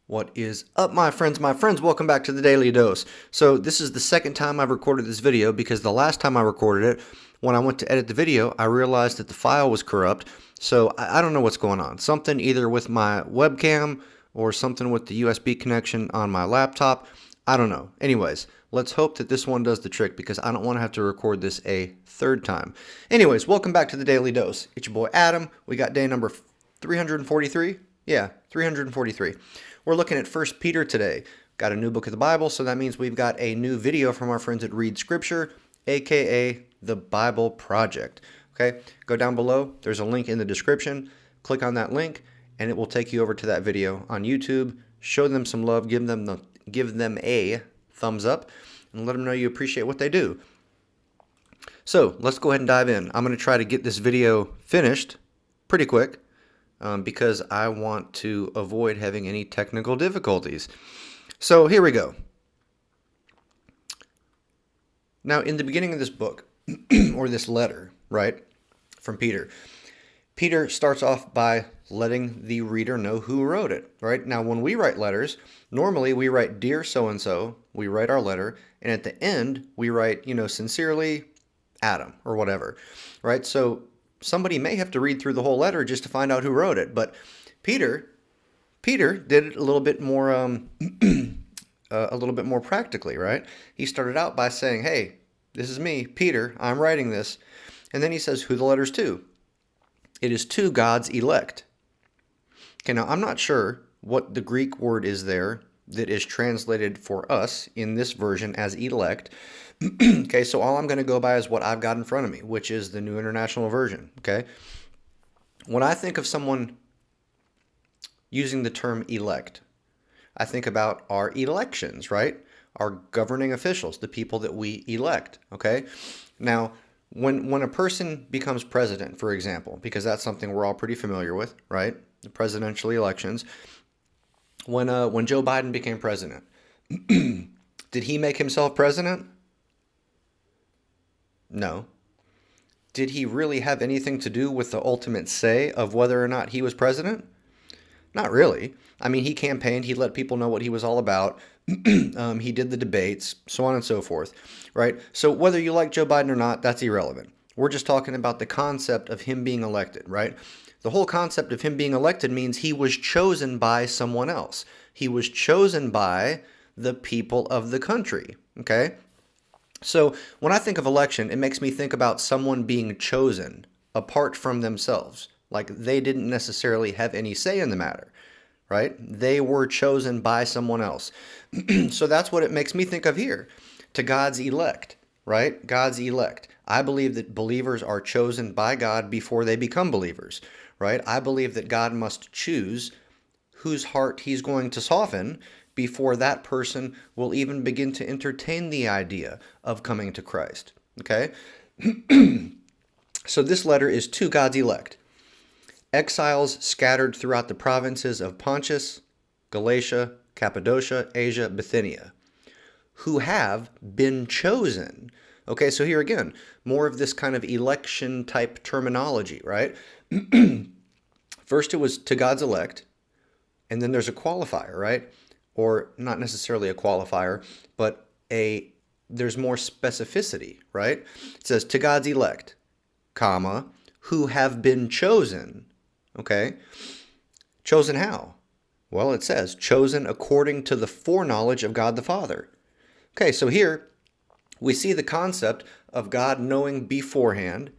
What is up, my friends? My friends, welcome back to the Daily Dose. So this is the second time I've recorded this video because the last time I recorded it, when I went to edit the video, I realized that the file was corrupt. So I don't know what's going on. Something either with my webcam or something with the USB connection on my laptop. I don't know. Anyways, let's hope that this one does the trick because I don't want to have to record this a third time. Anyways, welcome back to the Daily Dose. It's your boy Adam. We got day number 343. Yeah, 343. We're looking at 1 Peter today. Got a new book of the Bible, so that means we've got a new video from our friends at Read Scripture, aka the Bible Project. Okay, go down below. There's a link in the description. Click on that link, and it will take you over to that video on YouTube. Show them some love. Give them a thumbs up, and let them know you appreciate what they do. So let's go ahead and dive in. I'm going to try to get this video finished pretty quick. Because I want to avoid having any technical difficulties. So here we go. Now, in the beginning of this book, or this letter, right, from Peter, Peter starts off by letting the reader know who wrote it, right? Now, when we write letters, normally we write, "Dear so-and-so," we write our letter, and at the end, we write, sincerely, Adam, or whatever, right? So somebody may have to read through the whole letter just to find out who wrote it. But Peter did it a little bit more, practically, right? He started out by saying, "Hey, this is me, Peter. I'm writing this," and then he says who the letter's to. It is to God's elect. Okay, now I'm not sure what the Greek word is there that is translated for us in this version as elect. Okay, so all I'm going to go by is what I've got in front of me, which is the New International Version, okay? When I think of someone using the term elect, I think about our elections, right? Our governing officials, the people that we elect, okay? Now, when a person becomes president, for example, because that's something we're all pretty familiar with, right? The presidential elections. When Joe Biden became president, did he make himself president? No. Did he really have anything to do with the ultimate say of whether or not he was president? Not really. I mean, he campaigned, he let people know what he was all about, he did the debates, so on and so forth, right? So whether you like Joe Biden or not, that's irrelevant. We're just talking about the concept of him being elected, right? The whole concept of him being elected means he was chosen by someone else. He was chosen by the people of the country, okay? So when I think of election, it makes me think about someone being chosen apart from themselves. Like they didn't necessarily have any say in the matter, right? They were chosen by someone else. So that's what it makes me think of here. To God's elect, right? God's elect. I believe that believers are chosen by God before they become believers, right? I believe that God must choose whose heart he's going to soften before that person will even begin to entertain the idea of coming to Christ, okay? So this letter is to God's elect. Exiles scattered throughout the provinces of Pontus, Galatia, Cappadocia, Asia, Bithynia, who have been chosen. Okay, so here again, more of this kind of election type terminology, right? First it was to God's elect, and then there's a qualifier, right? Or not necessarily a qualifier, but there's more specificity, right? It says to God's elect, comma, who have been chosen, okay? Chosen how? Well, it says chosen according to the foreknowledge of God the Father. Okay, so here we see the concept of God knowing beforehand.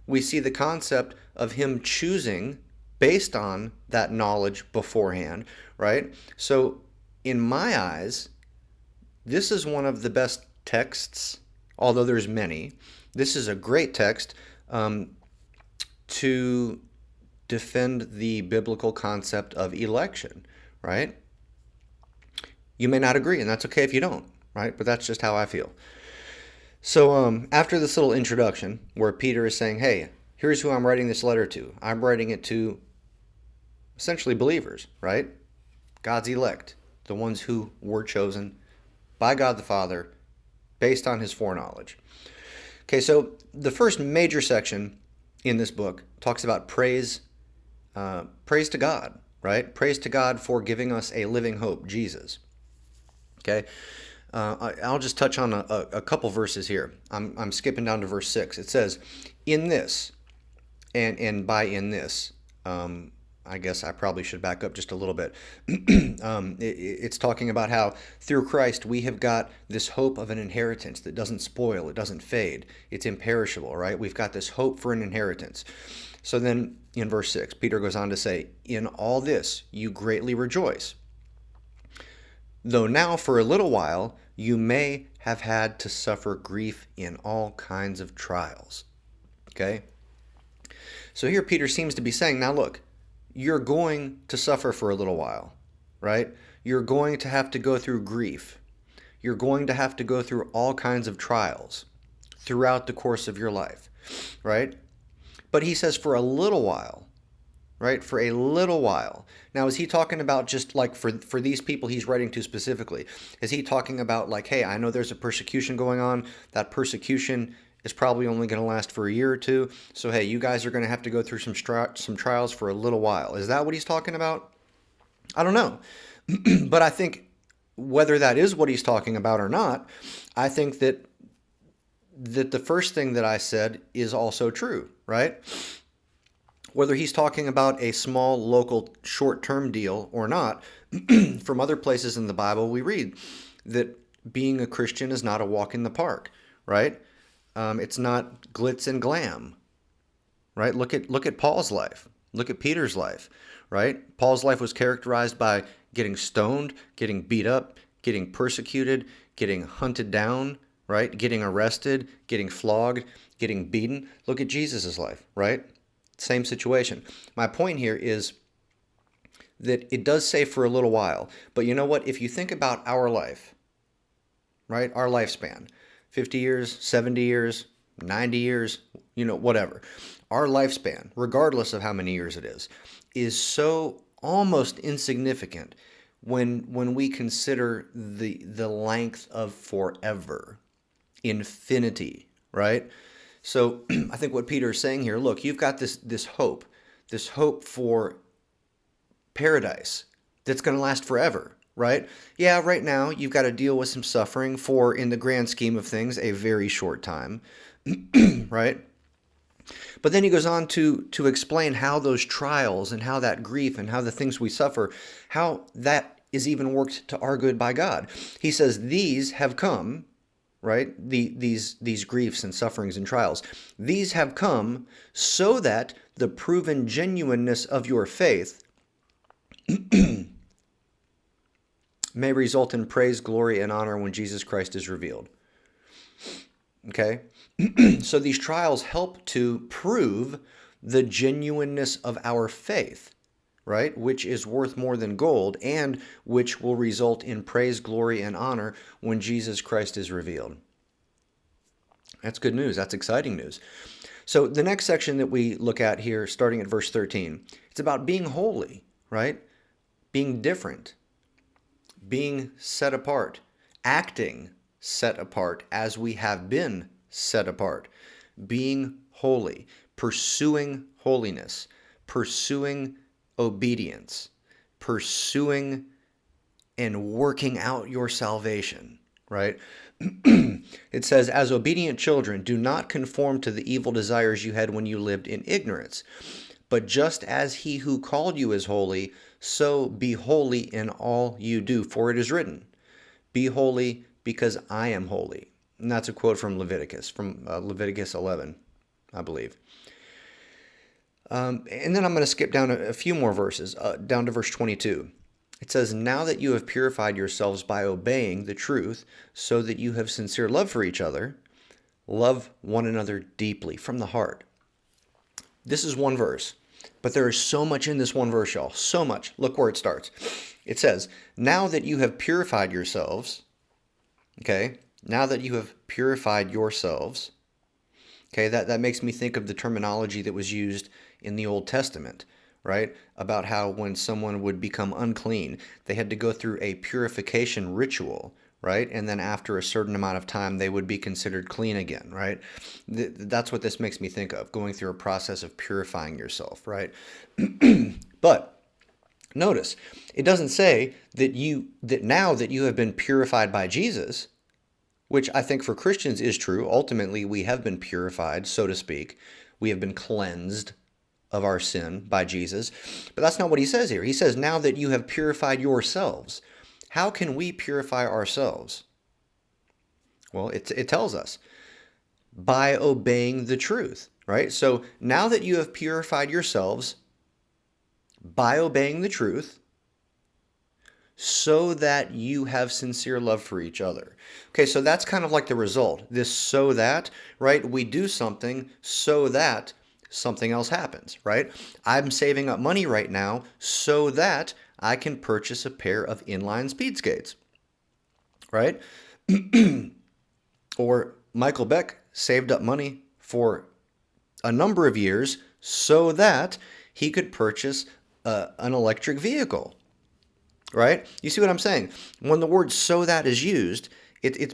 We see the concept of him choosing based on that knowledge beforehand, right? So in my eyes, this is one of the best texts, although there's many. This is a great text to defend the biblical concept of election, right? You may not agree, and that's okay if you don't, right? But that's just how I feel. So after this little introduction where Peter is saying, hey, here's who I'm writing this letter to. I'm writing it to essentially believers, right? God's elect, the ones who were chosen by God the Father based on his foreknowledge. Okay, so the first major section in this book talks about praise to God, right? Praise to God for giving us a living hope, Jesus. Okay, I'll just touch on a couple verses here. I'm skipping down to verse 6. It says, in this, and by in this, I guess I probably should back up just a little bit. It's talking about how through Christ we have got this hope of an inheritance that doesn't spoil, it doesn't fade, it's imperishable, right? We've got this hope for an inheritance. So then in verse 6, Peter goes on to say, in all this you greatly rejoice, though now for a little while you may have had to suffer grief in all kinds of trials. Okay? So here Peter seems to be saying, now look, you're going to suffer for a little while, right? You're going to have to go through grief. You're going to have to go through all kinds of trials throughout the course of your life, right? But he says for a little while, right? For a little while. Now, is he talking about just like for these people he's writing to specifically? Is he talking about like, hey, I know there's a persecution going on. That persecution is probably only going to last for a year or two. So, hey, you guys are going to have to go through some trials for a little while. Is that what he's talking about? I don't know. But I think whether that is what he's talking about or not, I think that the first thing that I said is also true, right? Whether he's talking about a small local short-term deal or not, from other places in the Bible we read that being a Christian is not a walk in the park, right? It's not glitz and glam, right? Look at Paul's life. Look at Peter's life, right? Paul's life was characterized by getting stoned, getting beat up, getting persecuted, getting hunted down, right? Getting arrested, getting flogged, getting beaten. Look at Jesus' life, right? Same situation. My point here is that it does say for a little while, but you know what? If you think about our life, right? Our lifespan, 50 years, 70 years, 90 years, whatever. Our lifespan, regardless of how many years it is so almost insignificant when we consider the length of forever, infinity, right? So I think what Peter is saying here, look, you've got this hope for paradise that's going to last forever, right? Yeah, right now you've got to deal with some suffering for, in the grand scheme of things, a very short time, right? But then he goes on to explain how those trials and how that grief and how the things we suffer, how that is even worked to our good by God. He says these have come, right? These griefs and sufferings and trials, these have come so that the proven genuineness of your faith may result in praise, glory, and honor when Jesus Christ is revealed. Okay? So these trials help to prove the genuineness of our faith, right? Which is worth more than gold and which will result in praise, glory, and honor when Jesus Christ is revealed. That's good news. That's exciting news. So the next section that we look at here, starting at verse 13, it's about being holy, right? Being different, being set apart, acting set apart as we have been set apart, being holy, pursuing holiness, pursuing obedience, pursuing and working out your salvation, right? It says, as obedient children, do not conform to the evil desires you had when you lived in ignorance, but just as he who called you is holy, so be holy in all you do. For it is written, be holy because I am holy. And that's a quote from Leviticus 11, I believe. And then I'm going to skip down a few more verses, down to verse 22. It says, now that you have purified yourselves by obeying the truth, so that you have sincere love for each other, love one another deeply from the heart. This is one verse, but there is so much in this one verse, y'all. So much. Look where it starts. It says, now that you have purified yourselves, okay, now that you have purified yourselves, okay, that makes me think of the terminology that was used in the Old Testament, right? About how when someone would become unclean, they had to go through a purification ritual, right? And then after a certain amount of time, they would be considered clean again, right? That's what this makes me think of, going through a process of purifying yourself, right? But Notice, it doesn't say that now that you have been purified by Jesus, which I think for Christians is true. Ultimately, we have been purified, so to speak. We have been cleansed of our sin by Jesus. But that's not what he says here. He says, now that you have purified yourselves. How can we purify ourselves? Well, it tells us by obeying the truth, right? So now that you have purified yourselves by obeying the truth, so that you have sincere love for each other. Okay, so that's kind of like the result. This so that, right? We do something so that something else happens, right? I'm saving up money right now so that I can purchase a pair of inline speed skates, right? Or Michael Beck saved up money for a number of years so that he could purchase an electric vehicle, right? You see what I'm saying? When the word so that is used,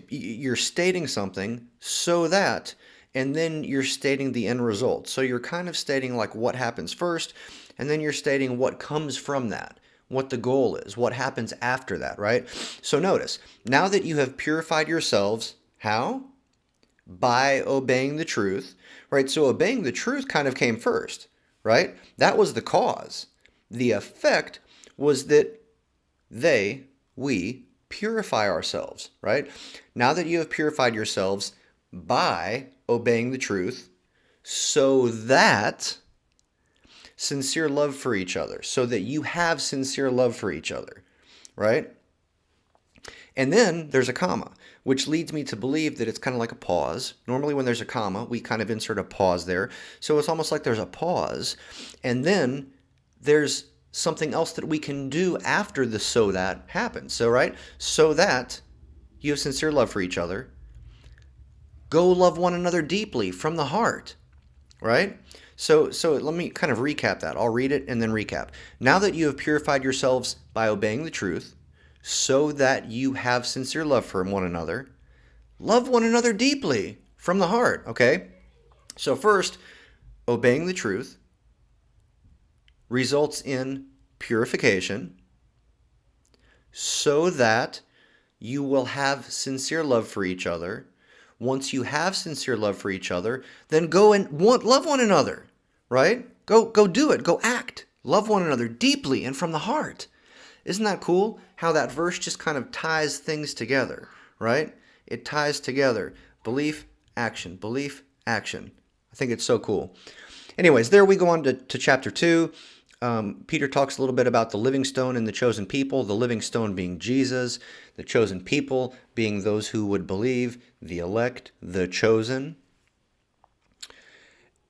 you're stating something so that, and then you're stating the end result. So you're kind of stating like what happens first, and then you're stating what comes from that, what the goal is, what happens after that, right? So notice, now that you have purified yourselves, how? By obeying the truth, right? So obeying the truth kind of came first, right? That was the cause. The effect was that we purify ourselves, right? Now that you have purified yourselves by obeying the truth, so that sincere love for each other, so that you have sincere love for each other, right? And then there's a comma, which leads me to believe that it's kind of like a pause. Normally when there's a comma, we kind of insert a pause there. So it's almost like there's a pause, and then there's something else that we can do after the so that happens. So, right? So that you have sincere love for each other. Go love one another deeply from the heart, right? So let me kind of recap that. I'll read it and then recap. Now that you have purified yourselves by obeying the truth, so that you have sincere love for one another, love one another deeply from the heart, okay? So first, obeying the truth results in purification so that you will have sincere love for each other. Once you have sincere love for each other, then go and love one another, right? Go do it. Go act. Love one another deeply and from the heart. Isn't that cool how that verse just kind of ties things together, right? It ties together belief, action, belief, action. I think it's so cool. Anyways, there we go on to chapter 2. Peter talks a little bit about the living stone and the chosen people, the living stone being Jesus, the chosen people being those who would believe, the elect, the chosen.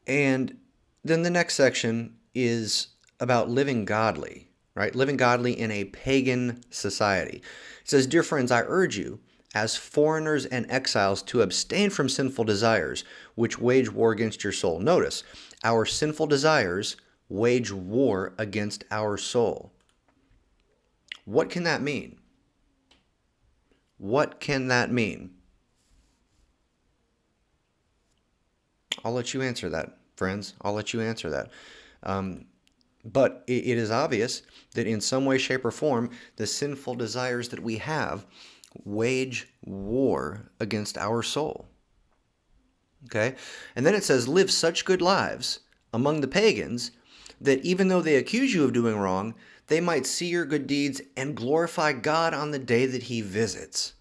And then the next section is about living godly, right? Living godly in a pagan society. It says, "Dear friends, I urge you, as foreigners and exiles, to abstain from sinful desires, which wage war against your soul." Notice, our sinful desires wage war against our soul. What can that mean? What can that mean? I'll let you answer that, friends. I'll let you answer that. But it is obvious that in some way, shape, or form, the sinful desires that we have wage war against our soul. Okay? And then it says, "Live such good lives among the pagans that even though they accuse you of doing wrong, they might see your good deeds and glorify God on the day that he visits."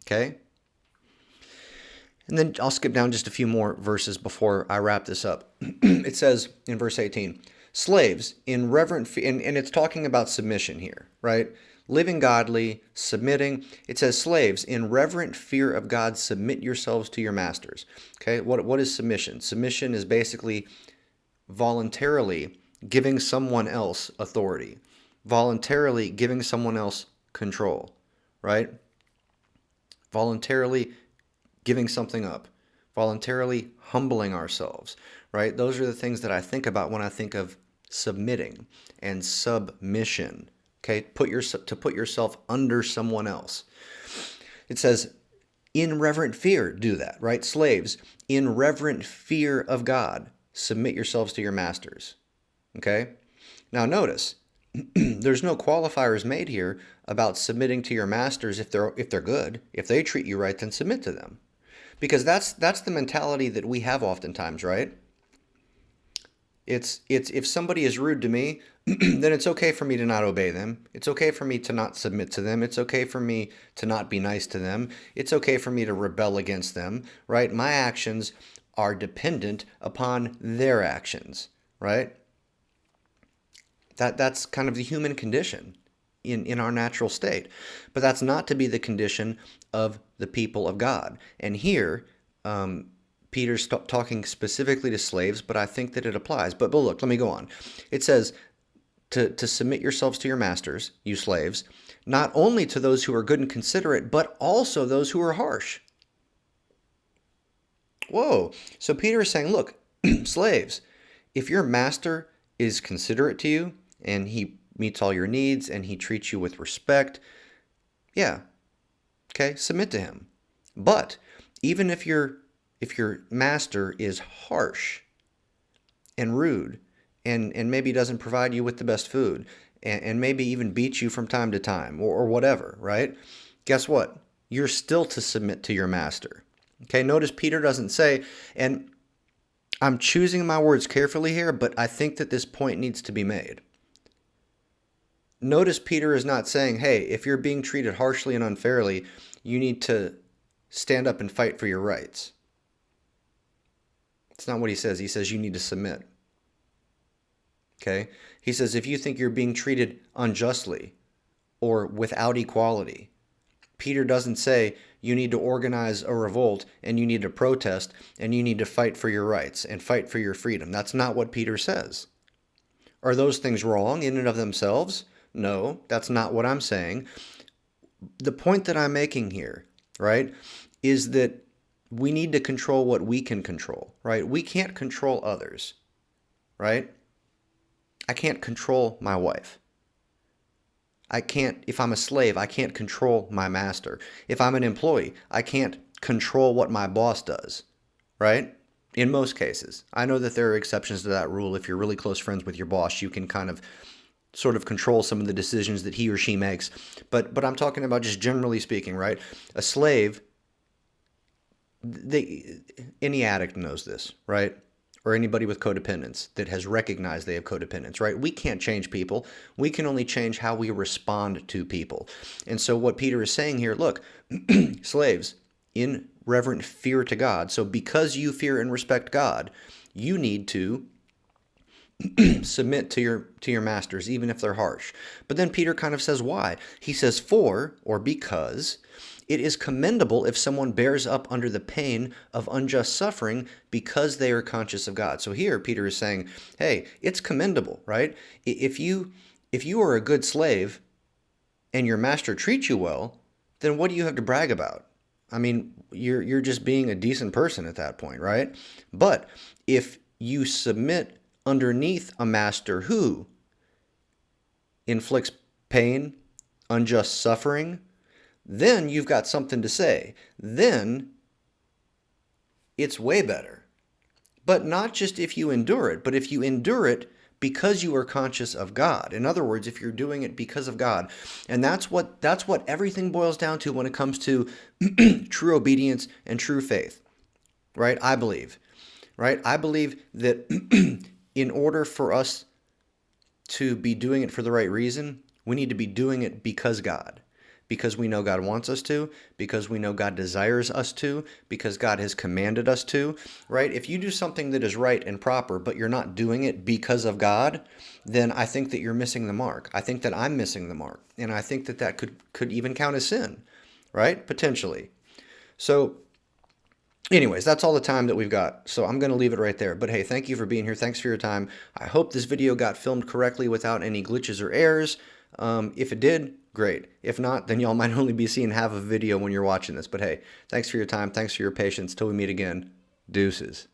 Okay? And then I'll skip down just a few more verses before I wrap this up. It says in verse 18, "Slaves, in reverent fear," and it's talking about submission here, right? Living godly, submitting. It says, "Slaves, in reverent fear of God, submit yourselves to your masters." Okay, what is submission? Submission is basically voluntarily giving someone else authority, voluntarily giving someone else control, right? Voluntarily giving something up, voluntarily humbling ourselves, right? Those are the things that I think about when I think of submitting and submission, okay? To put yourself under someone else. It says, in reverent fear, do that, right? Slaves, in reverent fear of God, submit yourselves to your masters. Okay? Now notice, There's no qualifiers made here about submitting to your masters if they're good. If they treat you right, then submit to them. Because that's the mentality that we have oftentimes, right? It's if somebody is rude to me, then it's okay for me to not obey them. It's okay for me to not submit to them. It's okay for me to not be nice to them. It's okay for me to rebel against them, right? My actions are dependent upon their actions, right? That's kind of the human condition in our natural state. But that's not to be the condition of the people of God. And here, Peter's talking specifically to slaves, but I think that it applies. But look, let me go on. It says to submit yourselves to your masters, you slaves, not only to those who are good and considerate, but also those who are harsh. Whoa. So Peter is saying, look, slaves, if your master is considerate to you and he meets all your needs and he treats you with respect, yeah, okay, submit to him. But even if your master is harsh and rude and maybe doesn't provide you with the best food and maybe even beats you from time to time or whatever, right? Guess what? You're still to submit to your master. Okay, notice Peter doesn't say, and I'm choosing my words carefully here, but I think that this point needs to be made. Notice Peter is not saying, hey, if you're being treated harshly and unfairly, you need to stand up and fight for your rights. It's not what he says. He says you need to submit. Okay? He says if you think you're being treated unjustly or without equality, Peter doesn't say you need to organize a revolt and you need to protest and you need to fight for your rights and fight for your freedom. That's not what Peter says. Are those things wrong in and of themselves? No, that's not what I'm saying. The point that I'm making here, right, is that we need to control what we can control, right? We can't control others, right? I can't control my wife. I can't, if I'm a slave, I can't control my master. If I'm an employee, I can't control what my boss does, right? In most cases. I know that there are exceptions to that rule. If you're really close friends with your boss, you can kind of sort of control some of the decisions that he or she makes. But I'm talking about just generally speaking, right? A slave, any addict knows this, right? Or anybody with codependence that has recognized they have codependence, right? We can't change people. We can only change how we respond to people. And so what Peter is saying here, look, slaves, in reverent fear to God. So because you fear and respect God, you need to submit to your masters, even if they're harsh. But then Peter kind of says why. He says for, or because, it is commendable if someone bears up under the pain of unjust suffering because they are conscious of God. So here Peter is saying, hey, it's commendable, right? If you are a good slave and your master treats you well, then what do you have to brag about? I mean, you're just being a decent person at that point, right? But if you submit underneath a master who inflicts pain, unjust suffering, then you've got something to say. Then it's way better. But not just if you endure it, but if you endure it because you are conscious of God. In other words, if you're doing it because of God. And that's what everything boils down to when it comes to true obedience and true faith. Right? I believe. Right? I believe that in order for us to be doing it for the right reason, we need to be doing it because God. Because we know God wants us to, because we know God desires us to, because God has commanded us to, right? If you do something that is right and proper, but you're not doing it because of God, then I think that you're missing the mark. I think that I'm missing the mark. And I think that that could even count as sin, right? Potentially. So anyways, that's all the time that we've got. So I'm going to leave it right there. But hey, thank you for being here. Thanks for your time. I hope this video got filmed correctly without any glitches or errors. If it did, great. If not, then y'all might only be seeing half of a video when you're watching this. But hey, thanks for your time. Thanks for your patience. Till we meet again. Deuces.